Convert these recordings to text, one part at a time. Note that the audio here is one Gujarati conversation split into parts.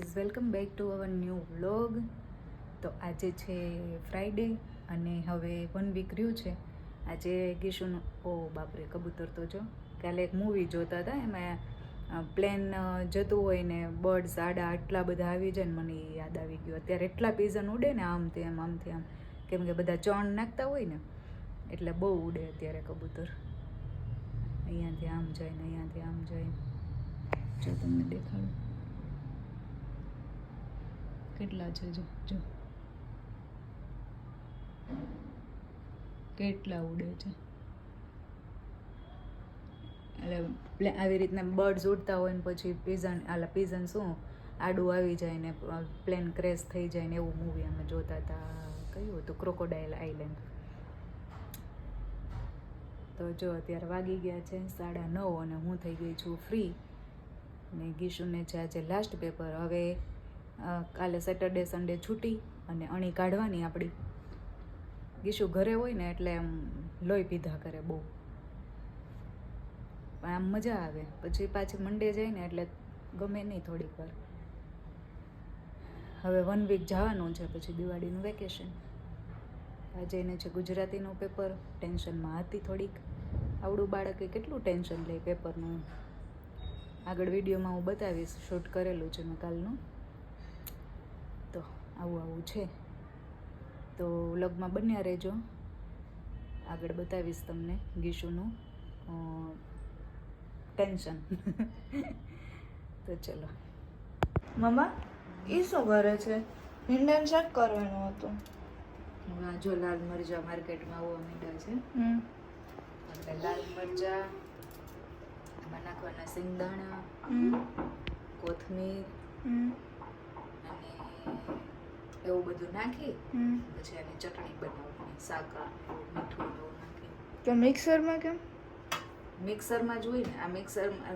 Guys, welcome back to our new vlog. તો આજે છે ફ્રાઈડે અને હવે 1 વીક રહ્યું છે. આજે ગીશુનું ઓ બાપરે કબૂતર તો જો કાલે એક મૂવી જોતા હતા, એમાં પ્લેન જતું હોય ને બર્ડ્સ આટલા બધા આવી જાય ને મને એ યાદ આવી ગયું. અત્યારે એટલા પીઝન ઉડે ને આમથી આમ કેમ કે બધા ચણ નાખતા હોય ને એટલે બહુ ઉડે અત્યારે કબૂતર. અહીંયાથી આમ જાય ને અહીંયાથી આમ જાય. જો તમને દેખાડું કેટલા છે, જો જો કેટલા ઉડે છે. એટલે આવી રીતના બર્ડ્સ ઉડતા હોય ને પછી પીઝન શું આડું આવી જાય ને પ્લેન ક્રેશ થઈ જાય ને એવું મૂવી અમે જોતા હતા. કયું હતું? Crocodile island. તો જો અત્યારે વાગી ગયા છે 9:30 અને હું થઈ ગઈ છું ફ્રી. ને ગીશુને છે આજે લાસ્ટ પેપર. હવે કાલે સેટરડે સન્ડે છૂટી અને અણી કાઢવાની આપણી. ગીશુ ઘરે હોય ને એટલે આમ લોહી પીધા કરે બહુ, પણ આમ મજા આવે. પછી પાછી મંડે જાય ને એટલે ગમે નહીં થોડીક વાર. હવે 1 વીક જવાનું છે, પછી દિવાળીનું વેકેશન. આજે એને છે ગુજરાતીનું પેપર. ટેન્શનમાં હતી થોડીક. આવડું બાળકે કેટલું ટેન્શન લે પેપરનું. આગળ વિડીયોમાં હું બતાવીશ, શૂટ કરેલું છે મેં કાલનું. તો આવું છે. તો વ્લોગમાં બન્યા રહેજો, આગળ બતાવીશ તમને ગીશુનું ટેન્શન. તો ચલો. મમ્મા એ શું કરે છે? ભીંડાનું શાક કરવાનું હતું. આ જો લાલ મરચા માર્કેટમાં આવવા માંડ્યા છે. એટલે લાલ મરચા એમાં નાખવાના, સિંગદાણા, કોથમીર અને એવું બધું નાખી પછી આની ચટણી બનાવવાની, સાકર મીઠું એવું નાખી. તો મિક્સરમાં કેમ? મિક્સરમાં જ હોય ને. આ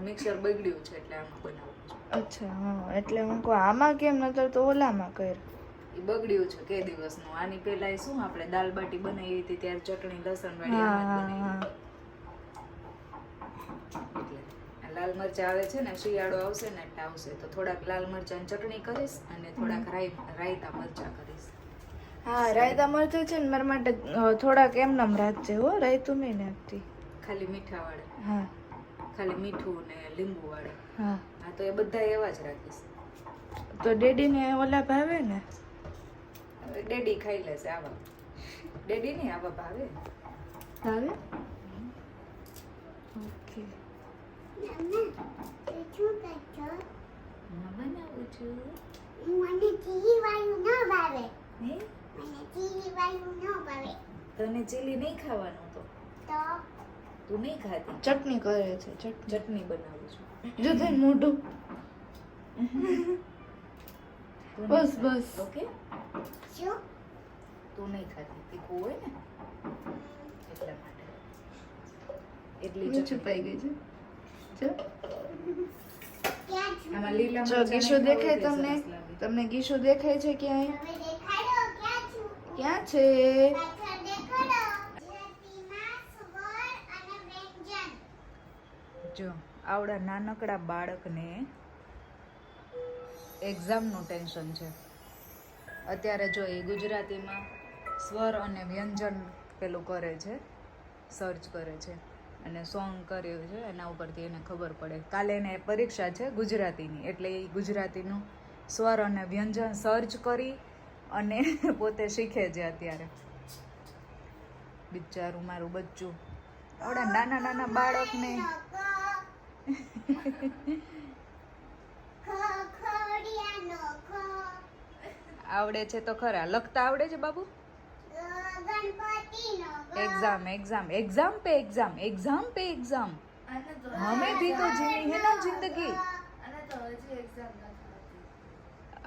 મિક્સર બગડ્યું છે એટલે આમાં બનાવવું છે. અચ્છા, હા. એટલે હું કહું આમાં કેમ નતર તો ઓલામાં કર. એ બગડ્યું છે કે દિવસનું. આની પહેલા શું આપણે દાલ બાટી બનાવી હતી ત્યારે ચટણી લસણ વાળી આમ જ બનાવી. એટલે લાલ મરચા આવે છે ને, શિયાળો આવશે ને એટલે આવશે તો થોડાક લાલ મરચાની ચટણી કરીશ અને થોડાક રાયતા મરચા કરીશ. હા, રાયતા મરચું છે ને મારા માટે થોડાક એમનામ રાખજે હો, રાયતું નહીં નાખતી. ખાલી મીઠા વાળા? હા, ખાલી મીઠું ને લીંબુ વાળા? હા. હા, તો એ બધા એવા જ રાખીશ. તો ડેડીને ઓલા ભાવે ને? ડેડી ખાઈ લેશે આવા. ડેડી નહીં, આવા ભાવે. ભાવે? ઓકે. બનાવું છું. મને ચીલી વાળું ન ભાવે. હે? મને ચીલી વાળું ન ભાવે. તને ચીલી નહીં ખાવાનું તો તું નહીં ખાતી. ચટણી કરે છે, ચટણી બનાવું છું. જો તને મોઢું. બસ બસ. ઓકે. શું? તું નહીં ખાતી, તીખું હોય ને એટલા માટે. એટલી છુપાઈ ગઈ છે. જો ક્યાં છું? આમાં લીલા જો મરચાં ગીશુ નાખ્યા દેખાય હોય એટલે તમને? સરસ લાગે. તમને ગીશુ દેખાય છે ક્યાંય? હવે દેખાડો ક્યાં છું? ક્યાં છે? પાછળ દેખાડો. ગુજરાતીમાં સ્વર અને વ્યંજન. જો આવડા નાનકડા બાળકને એક્ઝામનું ટેન્શન છે અત્યારે. જો એ ગુજરાતીમાં સ્વર અને વ્યંજન પેલું કરે છે, સર્ચ કરે છે અને સોંગ કર્યું છે, એના ઉપરથી એને ખબર પડે. કાલે એને પરીક્ષા છે ગુજરાતીની, એટલે એ ગુજરાતીનું સ્વર અને વ્યંજન સર્ચ કરી અને પોતે શીખે છે અત્યારે. બિચારું મારું બચ્ચું. આવડા નાના નાના બાળકને ખોડિયાનો ખો. આવડે છે તો ખરા. લખતા આવડે છે બાબુ? ગણપતિનો ગ. एग्जाम एग्जाम एग्जाम पे एग्जाम एग्जाम पे एग्जाम हमें भी तो जीनी है ना जिंदगी.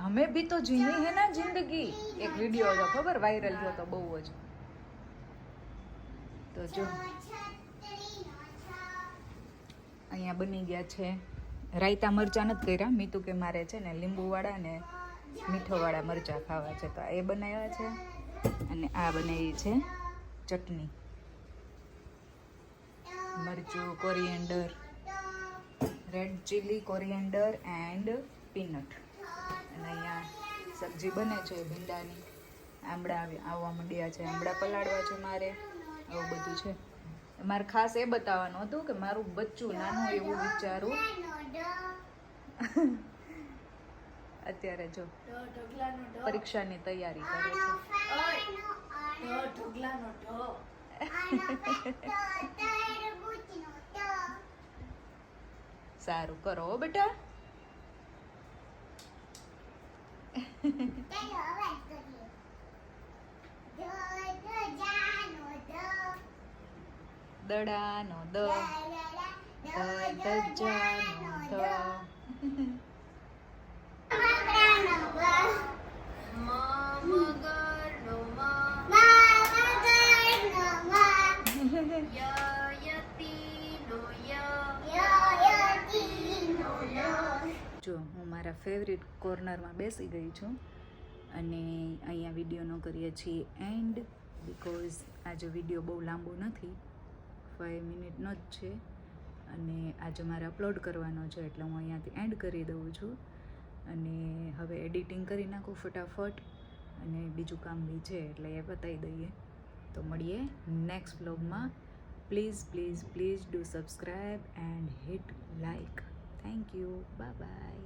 हमें भी तो जीनी है ना जिंदगी. एक વિડિયો હતો ખબર, વાયરલ થયો તો બહુ જ. તો જો છત્રીનો છ. અહીંયા બની ગયા છે રાયતા મરચાં. નથી કર્યા મીતુ કે મારે છે ને લીંબુવાળા ને મીઠોવાળા મરચાં ખાવા છે, તો એ બનાવ્યા છે. અને આ બનાવી છે ચટણી, મરચું, coriander, red chilli, coriander and peanut. અને અહીંયા સબ્જી બને છે ભીંડાની. આંબળા આવવા માંડ્યા છે, આંબળા પલાળવા છે મારે, આવું બધું છે. મારે ખાસ એ બતાવવાનું હતું કે મારું બચ્ચું નાનું એવું વિચારું. અત્યારે જો પરીક્ષાની તૈયારી કરે છે. ઢગલાનો ઢ. સારું કરો હો બેટા. દડાનો દ, ધજાનો ધ. મગરનો મ. યતીનો ય. જો હું મારા ફેવરિટ કોર્નરમાં બેસી ગઈ છું અને અહીંયા વિડીયોનો કરીએ છીએ એન્ડ, બિકોઝ આજે વિડીયો બહુ લાંબો નથી, 5 મિનિટનો જ છે અને આજે મારે અપલોડ કરવાનો છે એટલે હું અહીંયાથી એન્ડ કરી દઉં છું. અને હવે એડિટિંગ કરી નાખું ફટાફટ અને બીજું કામ બી છે એટલે એ બતાવી દઈએ. તો મળીએ નેક્સ્ટ વ્લોગમાં. Please please please do subscribe and hit like. Thank you. Bye by.